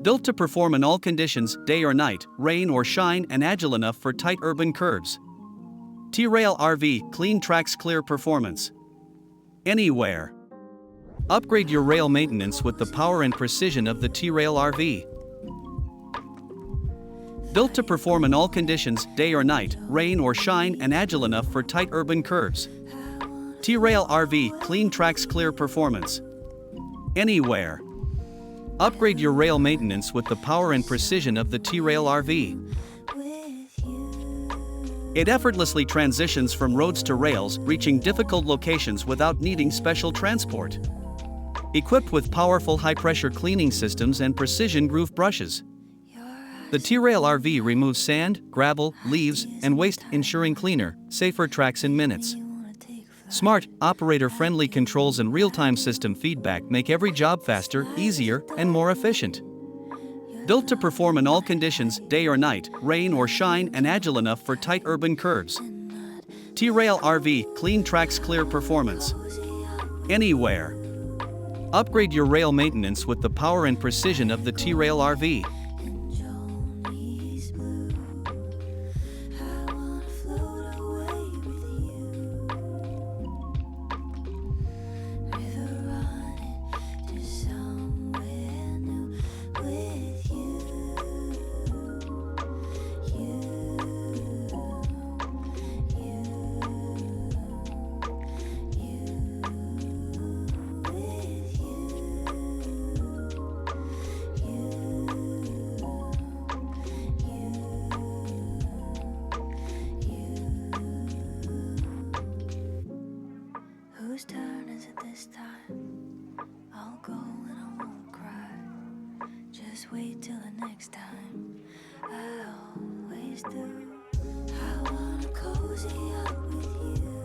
Built to perform in all conditions, day or night, rain or shine, and agile enough for tight urban curves. T-Rail RV, clean tracks, clear performance. Anywhere. Upgrade your rail maintenance with the power and precision of the T-Rail RV. Built to perform in all conditions, day or night, rain or shine, and agile enough for tight urban curves. T-Rail RV, clean tracks, clear performance. Anywhere. Upgrade your rail maintenance with the power and precision of the T-Rail RV. It effortlessly transitions from roads to rails, reaching difficult locations without needing special transport. Equipped with powerful high-pressure cleaning systems and precision groove brushes. The T-Rail RV removes sand, gravel, leaves, and waste, ensuring cleaner, safer tracks in minutes. Smart, operator-friendly controls and real-time system feedback make every job faster, easier, and more efficient. Built to perform in all conditions, day or night, rain or shine, and agile enough for tight urban curves. T-Rail RV, clean tracks, clear performance. Anywhere. Upgrade your rail maintenance with the power and precision of the T-Rail RV. Whose turn is it this time? I'll go and I won't cry. Just wait till the next time. I always do. I wanna cozy up with you.